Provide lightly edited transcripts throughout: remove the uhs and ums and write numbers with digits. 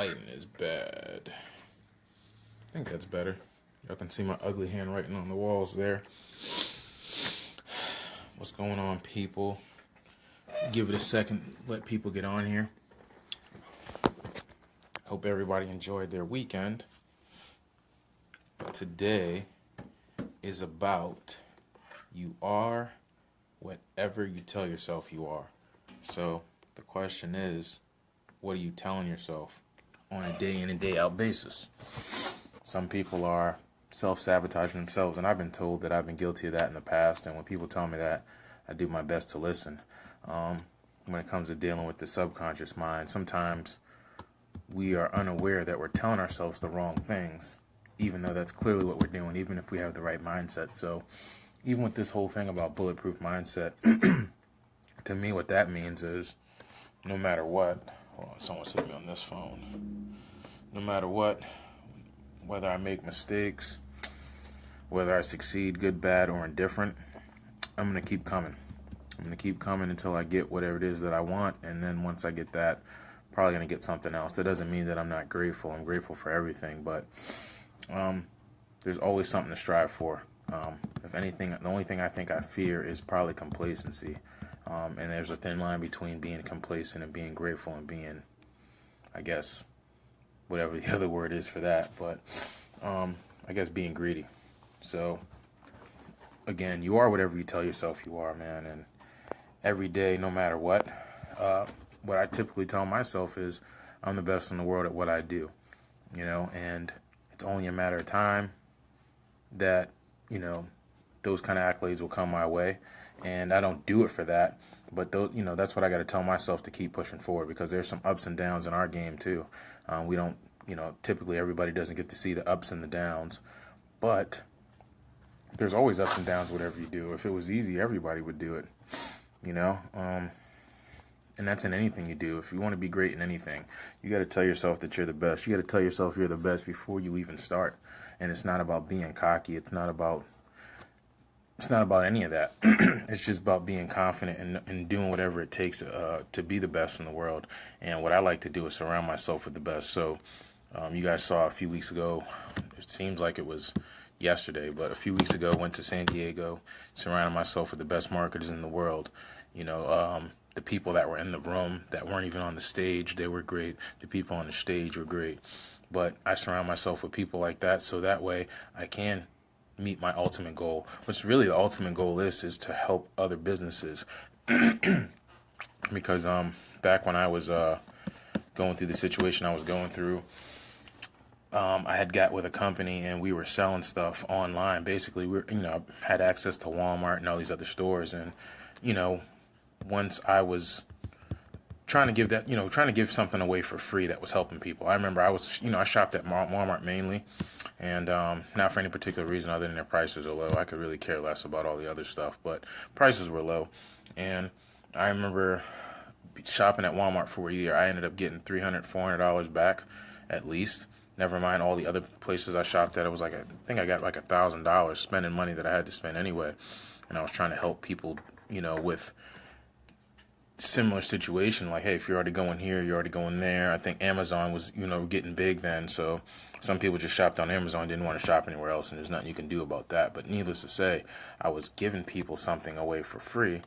lighting is bad. I think that's better. Y'all can see my ugly handwriting on the walls there. What's going on, people? Give it a second, let people get on here. Hope everybody enjoyed their weekend. But today is about you are whatever you tell yourself you are. So the question is, what are you telling yourself on a day in and day out basis? Some people are self-sabotaging themselves, and I've been told that I've been guilty of that in the past, and when people tell me that, I do my best to listen. When it comes to dealing with the subconscious mind, sometimes we are unaware that we're telling ourselves the wrong things, even though that's clearly what we're doing, even if we have the right mindset. So even with this whole thing about bulletproof mindset, to me what that means is no matter what, someone's hit me on this phone, no matter what, whether I make mistakes, whether I succeed, good, bad, or indifferent, I'm going to keep coming. I'm going to keep coming until I get whatever it is that I want, and then once I get that, probably going to get something else. That doesn't mean that I'm not grateful. I'm grateful for everything, but there's always something to strive for. If anything, the only thing I think I fear is probably complacency. And there's a thin line between being complacent and being grateful and being, I guess, whatever the other word is for that. But I guess being greedy. So, again, you are whatever you tell yourself you are, man. And every day, no matter what I typically tell myself is I'm the best in the world at what I do. And it's only a matter of time that, those kind of accolades will come my way. And I don't do it for that, but that's what I got to tell myself to keep pushing forward, because there's some ups and downs in our game too. We don't, typically everybody doesn't get to see the ups and the downs, but there's always ups and downs whatever you do. If it was easy, everybody would do it, and that's in anything you do. If you want to be great in anything, you got to tell yourself that you're the best. You got to tell yourself you're the best before you even start. And it's not about being cocky. It's not about any of that. It's just about being confident and doing whatever it takes to be the best in the world. And what I like to do is surround myself with the best. So you guys saw a few weeks ago, it seems like it was yesterday, but a few weeks ago, went to San Diego, surrounded myself with the best marketers in the world. The people that were in the room that weren't even on the stage, they were great. The people on the stage were great. But I surround myself with people like that, so that way I can meet my ultimate goal, which really the ultimate goal is to help other businesses. Because back when I was going through the situation I was going through, I had got with a company and we were selling stuff online. Basically, I had access to Walmart and all these other stores, and once I was trying to give something away for free that was helping people. I remember I shopped at Walmart mainly, and not for any particular reason other than their prices are low. I could really care less about all the other stuff, but prices were low. And I remember shopping at Walmart for a year. I ended up getting $300, $400 back at least. Never mind all the other places I shopped at. It was like, I think I got like $1,000 spending money that I had to spend anyway. And I was trying to help people, with similar situation. Like, hey, if you're already going here, you're already going there. I think Amazon was, getting big then. So some people just shopped on Amazon, didn't want to shop anywhere else. And there's nothing you can do about that. But needless to say, I was giving people something away for free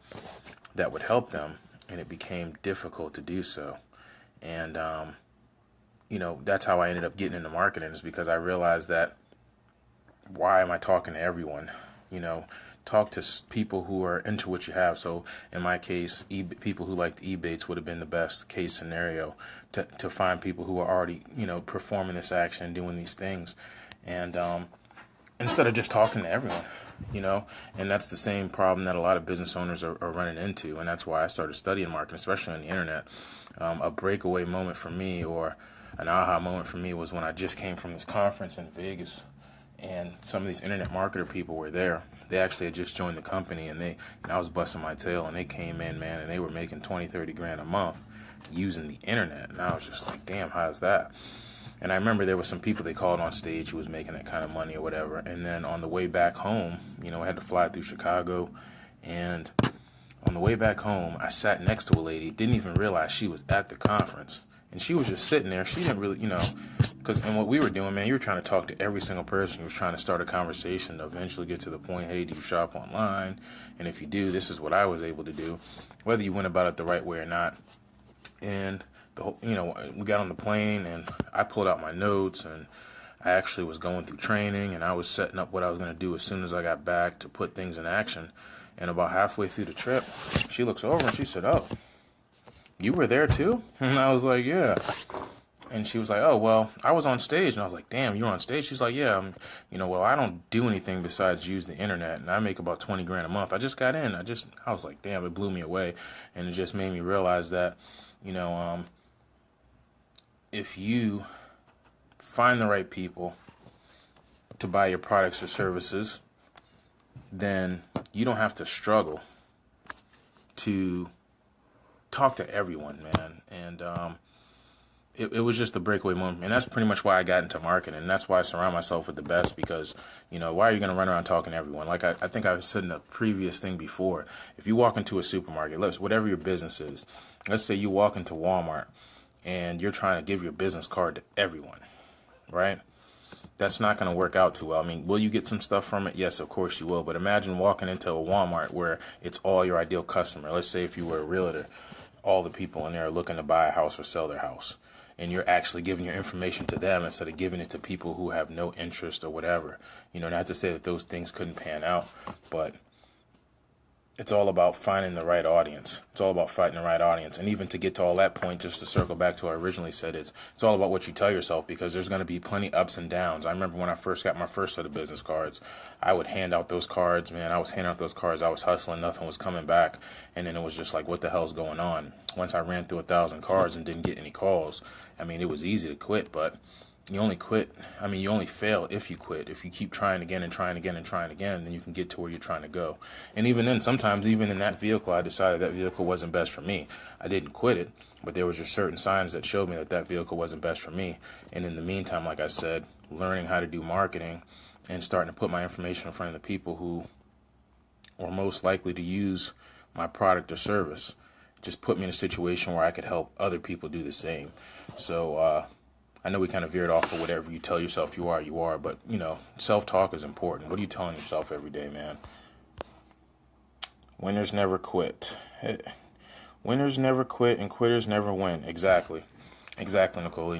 that would help them. And it became difficult to do so. And, that's how I ended up getting into marketing, is because I realized that why am I talking to everyone? Talk to people who are into what you have. So in my case, people who liked Ebates would have been the best case scenario to find people who are already, performing this action, doing these things. And instead of just talking to everyone, and that's the same problem that a lot of business owners are running into. And that's why I started studying marketing, especially on the internet. A breakaway moment for me, or an aha moment for me, was when I just came from this conference in Vegas, and some of these internet marketer people were there. They actually had just joined the company, and I was busting my tail, and they came in, man, and they were making 20, 30 grand a month using the internet. And I was just like, damn, how's that? And I remember there were some people they called on stage who was making that kind of money or whatever. And then on the way back home, I had to fly through Chicago, and on the way back home, I sat next to a lady, didn't even realize she was at the conference. And she was just sitting there. She didn't really, because in what we were doing, man, you were trying to talk to every single person. You were trying to start a conversation to eventually get to the point, hey, do you shop online? And if you do, this is what I was able to do, whether you went about it the right way or not. And the whole, we got on the plane and I pulled out my notes, and I actually was going through training, and I was setting up what I was going to do as soon as I got back to put things in action. And about halfway through the trip, she looks over and she said, "Oh, you were there too?" And I was like, "Yeah." And she was like, "Oh, well, I was on stage." And I was like, "Damn, you were on stage?" She's like, "Yeah, well, I don't do anything besides use the internet, and I make about 20 grand a month. I just got in. I was like, damn, it blew me away." And it just made me realize that, if you find the right people to buy your products or services, then you don't have to struggle to talk to everyone, man. And it was just a breakaway moment. And that's pretty much why I got into marketing. And that's why I surround myself with the best, because, why are you going to run around talking to everyone? Like I think I said in the previous thing before, if you walk into a supermarket, whatever your business is, let's say you walk into Walmart and you're trying to give your business card to everyone, right? That's not going to work out too well. I mean, will you get some stuff from it? Yes, of course you will. But imagine walking into a Walmart where it's all your ideal customer. Let's say if you were a realtor, all the people in there are looking to buy a house or sell their house, and you're actually giving your information to them instead of giving it to people who have no interest or whatever. Not to say that those things couldn't pan out, but it's all about finding the right audience. It's all about finding the right audience. And even to get to all that point, just to circle back to what I originally said, it's all about what you tell yourself, because there's going to be plenty ups and downs. I remember when I first got my first set of business cards, I would hand out those cards, man. I was handing out those cards. I was hustling. Nothing was coming back. And then it was just like, what the hell's going on? Once I ran through 1,000 cards and didn't get any calls, I mean, it was easy to quit, but you only fail if you quit. If you keep trying again and trying again and trying again, then you can get to where you're trying to go. And even then, sometimes even in that vehicle, I decided that vehicle wasn't best for me. I didn't quit it, but there was just certain signs that showed me that vehicle wasn't best for me. And in the meantime, like I said, learning how to do marketing and starting to put my information in front of the people who are most likely to use my product or service just put me in a situation where I could help other people do the same. So, I know we kind of veered off of whatever you tell yourself you are, but, self-talk is important. What are you telling yourself every day, man? Winners never quit. Winners never quit and quitters never win. Exactly, Nicole.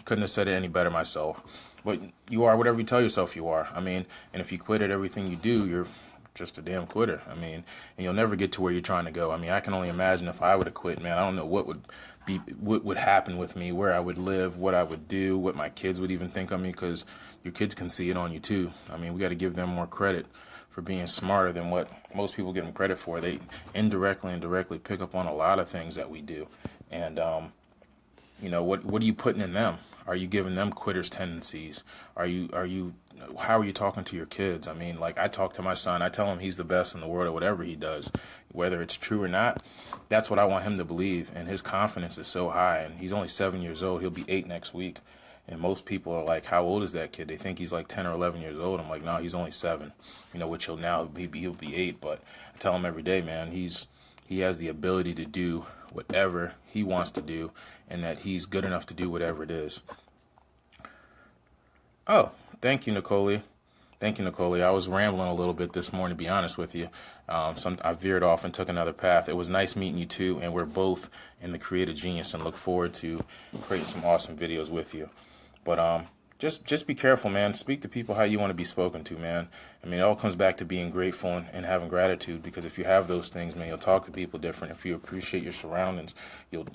Couldn't have said it any better myself. But you are whatever you tell yourself you are. And if you quit at everything you do, you're just a damn quitter. And you'll never get to where you're trying to go. I can only imagine if I would have quit, man. I don't know what would happen with me, where I would live, what I would do, what my kids would even think of me, because your kids can see it on you too. We got to give them more credit for being smarter than what most people give them credit for. They indirectly and directly pick up on a lot of things that we do. And, what are you putting in them? Are you giving them quitters tendencies? How are you talking to your kids? I talk to my son, I tell him he's the best in the world at whatever he does, whether it's true or not. That's what I want him to believe. And his confidence is so high, and he's only 7 years old. He'll be 8 next week. And most people are like, how old is that kid? They think he's like 10 or 11 years old. I'm like, no, he's only 7, which he'll be 8. But I tell him every day, man, he has the ability to do whatever he wants to do, and that he's good enough to do whatever it is. Oh, thank you, Nicole. I was rambling a little bit this morning, to be honest with you. I veered off and took another path. It was nice meeting you too, and we're both in the creative genius and look forward to creating some awesome videos with you. But just be careful, man. Speak to people how you want to be spoken to, man. It all comes back to being grateful and having gratitude, because if you have those things, man, you'll talk to people different. If you appreciate your surroundings, you'll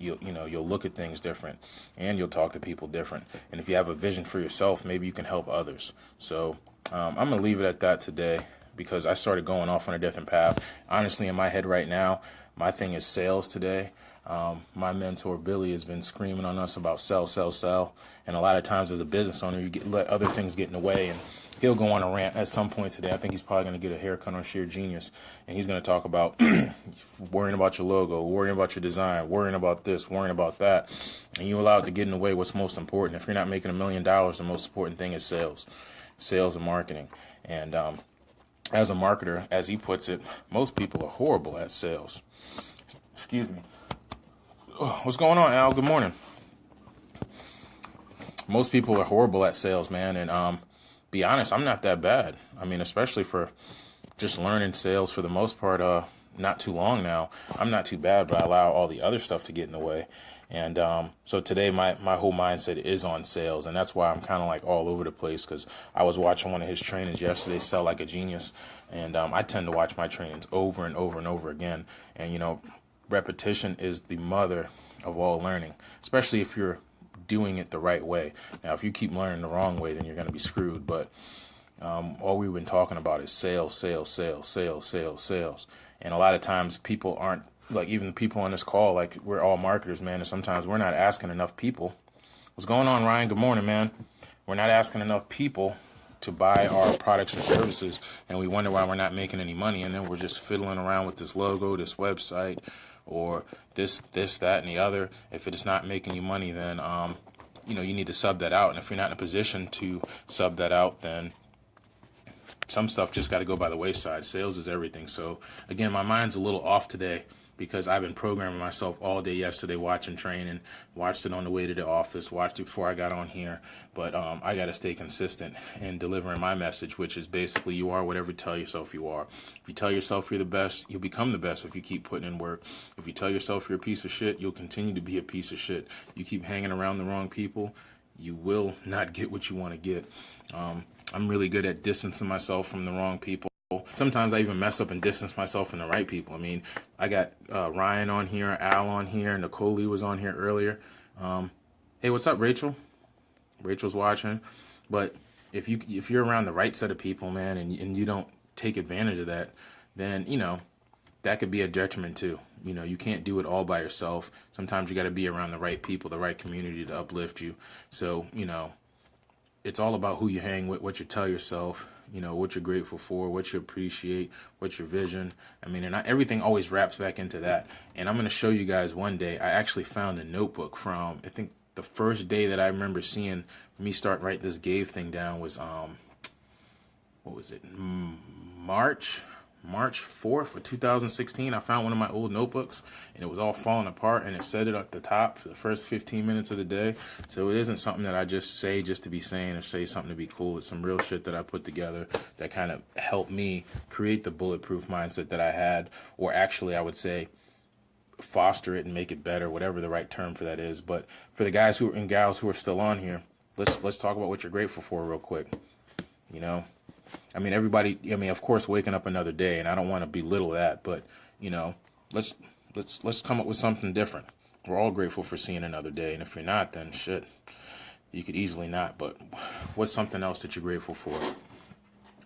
look at things different, and you'll talk to people different. And if you have a vision for yourself, maybe you can help others. So I'm going to leave it at that today, because I started going off on a different path. Honestly, in my head right now, my thing is sales today. My mentor, Billy, has been screaming on us about sell. And a lot of times as a business owner, you let other things get in the way, and he'll go on a rant at some point today. I think he's probably going to get a haircut on Sheer Genius, and he's going to talk about worrying about your logo, worrying about your design, worrying about this, worrying about that. And you allow it to get in the way what's most important. If you're not making $1 million, the most important thing is sales and marketing. And as a marketer, as he puts it, most people are horrible at sales. Excuse me. Oh, what's going on, Al? Good morning. Most people are horrible at sales, man, and be honest, I'm not that bad. I mean, especially for just learning sales for the most part, not too long now. I'm not too bad, but I allow all the other stuff to get in the way. And so today my whole mindset is on sales, and that's why I'm kind of like all over the place, because I was watching one of his trainings yesterday, Sell Like a Genius, and I tend to watch my trainings over and over and over again. And, repetition is the mother of all learning, especially if you're doing it the right way. Now, if you keep learning the wrong way, then you're going to be screwed. But all we've been talking about is sales, sales, sales, sales, sales, sales. And a lot of times people aren't, like even the people on this call, like we're all marketers, man. And sometimes we're not asking enough people. What's going on, Ryan? Good morning, man. We're not asking enough people to buy our products and services, and we wonder why we're not making any money. And then we're just fiddling around with this logo, this website, or this, that, and the other. If it is not making you money, then you need to sub that out. And if you're not in a position to sub that out, then some stuff just got to go by the wayside. Sales is everything. So again, my mind's a little off today because I've been programming myself all day yesterday, watching training, watched it on the way to the office, watched it before I got on here. But I got to stay consistent in delivering my message, which is basically you are whatever you tell yourself you are. If you tell yourself you're the best, you'll become the best if you keep putting in work. If you tell yourself you're a piece of shit, you'll continue to be a piece of shit. You keep hanging around the wrong people, you will not get what you want to get. I'm really good at distancing myself from the wrong people. Sometimes I even mess up and distance myself from the right people. I mean, I got Ryan on here, Al on here, Nicole Lee was on here earlier. Hey, what's up, Rachel? Rachel's watching. But if you're around the right set of people, man, and you don't take advantage of that, then that could be a detriment too. You can't do it all by yourself. Sometimes you got to be around the right people, the right community to uplift you. So it's all about who you hang with, what you tell yourself, what you're grateful for, what you appreciate, what's your vision. I mean, and everything always wraps back into that. And I'm going to show you guys one day, I actually found a notebook from, I think the first day that I remember seeing me start write this GAVE thing down was, what was it? March 4th of 2016, I found one of my old notebooks, and it was all falling apart, and it said it at the top for the first 15 minutes of the day. So it isn't something that I just say just to be saying or say something to be cool. It's some real shit that I put together that kind of helped me create the bulletproof mindset that I had, or actually I would say foster it and make it better, whatever the right term for that is. But for the guys and gals who are still on here, let's talk about what you're grateful for real quick. I mean, everybody, of course, waking up another day, and I don't want to belittle that, but, let's come up with something different. We're all grateful for seeing another day, and if you're not, then shit, you could easily not, but what's something else that you're grateful for?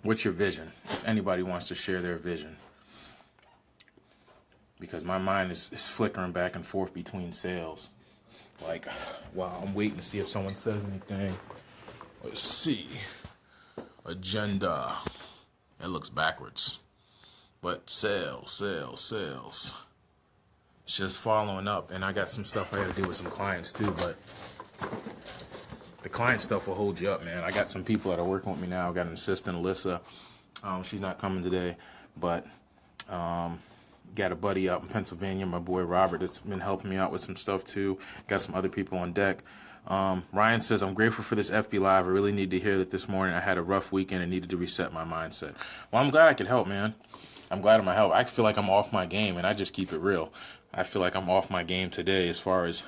What's your vision? If anybody wants to share their vision. Because my mind is flickering back and forth between sales. Like, wow, I'm waiting to see if someone says anything. Let's see. Agenda. It looks backwards. But sales. It's just following up. And I got some stuff I got to do with some clients too. But the client stuff will hold you up, man. I got some people that are working with me now. I got an assistant, Alyssa. She's not coming today. But got a buddy out in Pennsylvania, my boy Robert, that's been helping me out with some stuff too. Got some other people on deck. Ryan says, I'm grateful for this FB Live. I really need to hear that this morning. I had a rough weekend and needed to reset my mindset. Well, I'm glad I could help, man. I'm glad I'm a help. I feel like I'm off my game, and I just keep it real. I feel like I'm off my game today as far as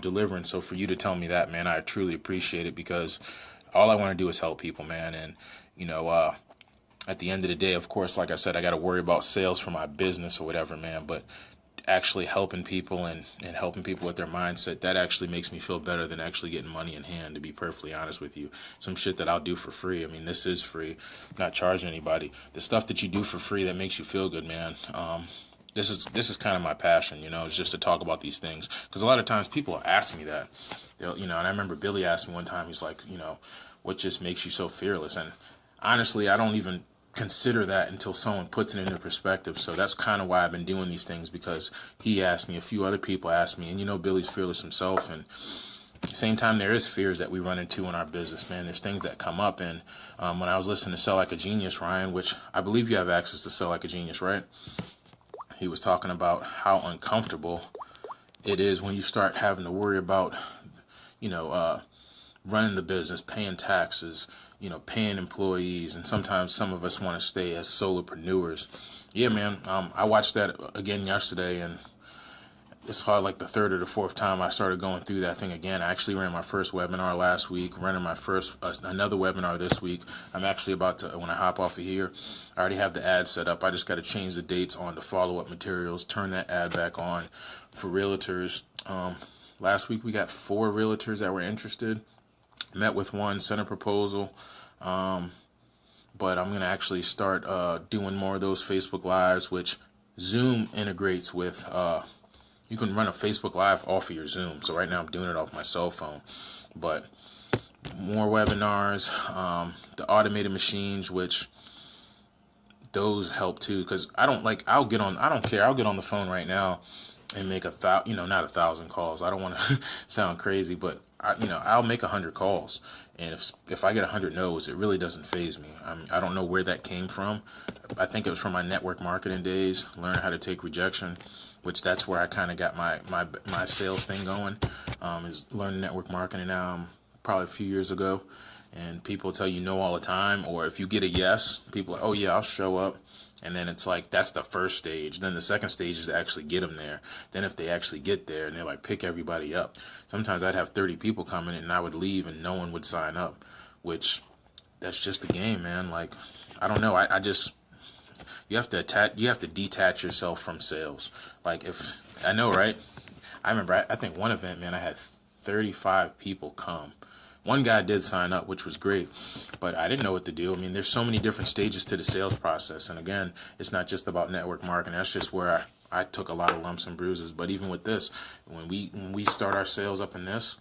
delivering. So for you to tell me that, man, I truly appreciate it, because all I want to do is help people, man. And, at the end of the day, of course, like I said, I got to worry about sales for my business or whatever, man. But actually helping people and helping people with their mindset, that actually makes me feel better than actually getting money in hand, to be perfectly honest with you. Some shit that I'll do for free. I mean, this is free. I'm not charging anybody. The stuff that you do for free that makes you feel good, man. This is kind of my passion, is just to talk about these things. Because a lot of times people ask me that. And I remember Billy asked me one time, he's like, what just makes you so fearless? And honestly, I don't even consider that until someone puts it into perspective. So that's kind of why I've been doing these things, because he asked me, a few other people asked me, and Billy's fearless himself. And at the same time, there is fears that we run into in our business, man. There's things that come up. And when I was listening to Sell Like a Genius, Ryan, which I believe you have access to Sell Like a Genius, right? He was talking about how uncomfortable it is when you start having to worry about, running the business, paying taxes, paying employees, and sometimes some of us want to stay as solopreneurs. Yeah, man. I watched that again yesterday, and it's probably like the third or the fourth time I started going through that thing again. I actually ran my first webinar last week, running my first another webinar this week. I'm actually about to, when I hop off of here, I already have the ad set up. I just got to change the dates on the follow-up materials, turn that ad back on for realtors. Last week we got 4 realtors that were interested. Met with one, sent a proposal. But I'm going to actually start doing more of those Facebook Lives, which Zoom integrates with. You can run a Facebook Live off of your Zoom. So right now I'm doing it off my cell phone. But more webinars, the automated machines, which those help too. Because I don't care. I'll get on the phone right now and make not 1,000 calls. I don't want to sound crazy, but I'll make 100 calls. And if I get 100 no's, it really doesn't faze me. I don't know where that came from. I think it was from my network marketing days, learning how to take rejection, which that's where I kind of got my sales thing going, is learning network marketing now, probably a few years ago. And people tell you no all the time, or if you get a yes, people are, oh yeah, I'll show up. And then it's like, that's the first stage. Then the second stage is to actually get them there. Then if they actually get there and they like pick everybody up. Sometimes I'd have 30 people coming and I would leave and no one would sign up, which that's just the game, man. Like, I don't know. You have to detach yourself from sales. Like I know, right? I remember, I think one event, man, I had 35 people come. One guy did sign up, which was great, but I didn't know what to do. I mean, there's so many different stages to the sales process. And again, it's not just about network marketing. That's just where I took a lot of lumps and bruises. But even with this, when we start our sales up in this,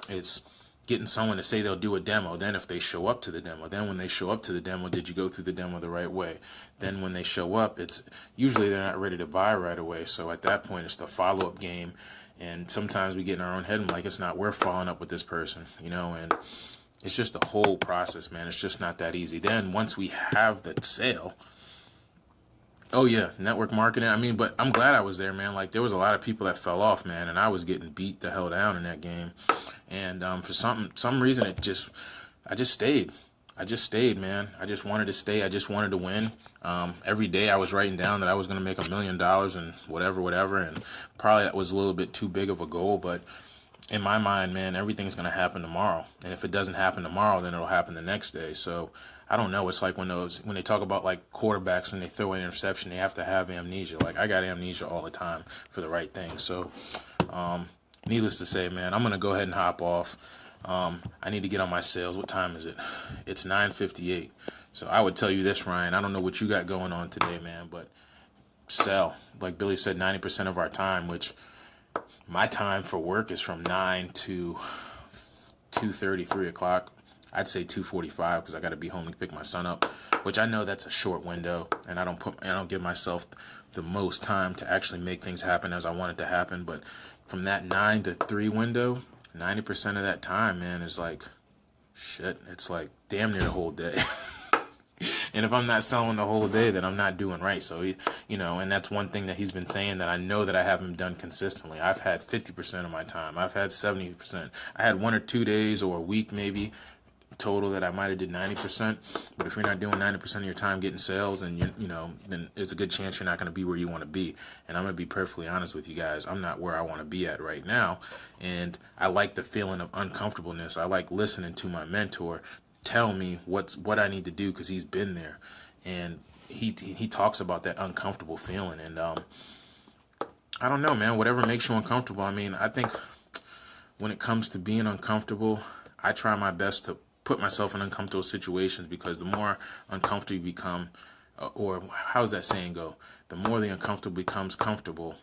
it's getting someone to say they'll do a demo. Then if they show up to the demo, then when they show up to the demo, did you go through the demo the right way? Then when they show up, it's usually they're not ready to buy right away. So at that point, it's the follow-up game. And sometimes we get in our own head and like, it's not worth following up with this person, and it's just the whole process, man. It's just not that easy. Then once we have the sale, oh yeah, network marketing. But I'm glad I was there, man. Like there was a lot of people that fell off, man, and I was getting beat the hell down in that game. And for some reason, I just stayed. I just stayed, man. I just wanted to stay. I just wanted to win. Every day I was writing down that I was going to make $1 million and whatever. And probably that was a little bit too big of a goal. But in my mind, man, everything's going to happen tomorrow. And if it doesn't happen tomorrow, then it'll happen the next day. So I don't know. It's like when they talk about like quarterbacks, when they throw an interception, they have to have amnesia. Like I got amnesia all the time for the right thing. So needless to say, man, I'm going to go ahead and hop off. I need to get on my sales. What time is it? It's 9:58. So I would tell you this, Ryan. I don't know what you got going on today, man, but sell. Like Billy said, 90% of our time, which my time for work is from 9 to 2:30, 3 o'clock. I'd say 2:45 because I got to be home to pick my son up, which I know that's a short window, and I don't give myself the most time to actually make things happen as I want it to happen. But from that 9 to 3 window, 90% of that time, man, is like, shit, it's like damn near the whole day. And if I'm not selling the whole day, then I'm not doing right. So, and that's one thing that he's been saying that I know that I haven't done consistently. I've had 50% of my time. I've had 70%. I had 1 or 2 days or a week maybe total that I might have did 90%. But if you're not doing 90% of your time getting sales, and then there's a good chance you're not going to be where you want to be. And I'm going to be perfectly honest with you guys. I'm not where I want to be at right now. And I like the feeling of uncomfortableness. I like listening to my mentor tell me what I need to do, because he's been there, and he talks about that uncomfortable feeling. And I don't know, man, whatever makes you uncomfortable. I think when it comes to being uncomfortable, I try my best to put myself in uncomfortable situations, because the more uncomfortable you become, or how's that saying go? The more the uncomfortable becomes comfortable.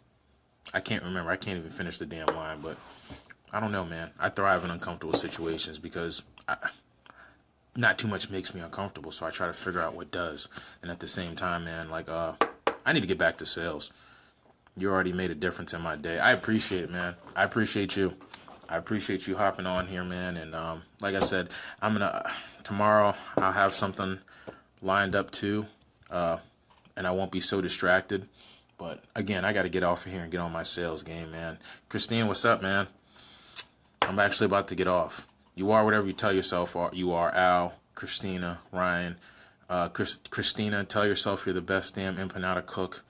I can't remember. I can't even finish the damn line, but I don't know, man. I thrive in uncomfortable situations because not too much makes me uncomfortable, so I try to figure out what does. And at the same time, man, like I need to get back to sales. You already made a difference in my day. I appreciate it, man. I appreciate you. I appreciate you hopping on here, man. And like I said, tomorrow I'll have something lined up too, and I won't be so distracted. But again, I got to get off of here and get on my sales game, man. Christine, what's up, man? I'm actually about to get off. You are whatever you tell yourself you are. Al, Christina, Ryan. Christina, tell yourself you're the best damn empanada cook,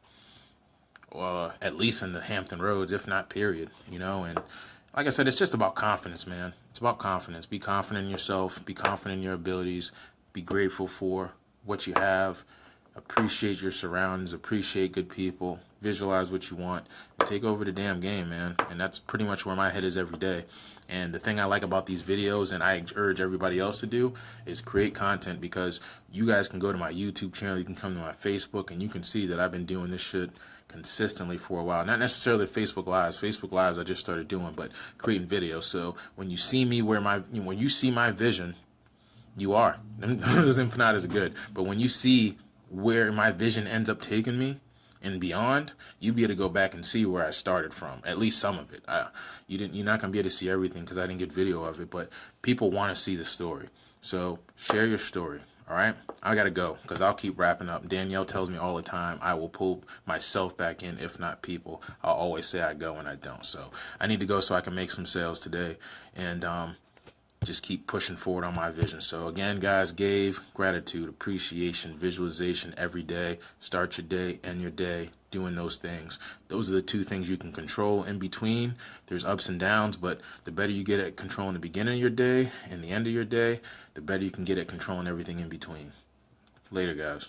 at least in the Hampton Roads, if not period, you know. And like I said, it's just about confidence, man. It's about confidence. Be confident in yourself. Be confident in your abilities. Be grateful for what you have. Appreciate your surroundings. Appreciate good people. Visualize what you want. And take over the damn game, man. And that's pretty much where my head is every day. And the thing I like about these videos, and I urge everybody else to do, is create content, because you guys can go to my YouTube channel. You can come to my Facebook, and you can see that I've been doing this shit consistently for a while. Not necessarily Facebook Lives. Facebook Lives I just started doing, but creating videos. So when you see me when you see my vision, you are. Those empanadas are good. But when you see where my vision ends up taking me and beyond, you'll be able to go back and see where I started from, at least some of it. You're not going to be able to see everything because I didn't get video of it, but people want to see the story. So share your story, all right? I got to go because I'll keep wrapping up. Danielle tells me all the time I will pull myself back in, if not people. I'll always say I go and I don't. So I need to go so I can make some sales today and just keep pushing forward on my vision. So again, guys, gratitude, appreciation, visualization every day. Start your day, end your day, doing those things. Those are the two things you can control. In between, there's ups and downs, but the better you get at controlling the beginning of your day and the end of your day, the better you can get at controlling everything in between. Later, guys.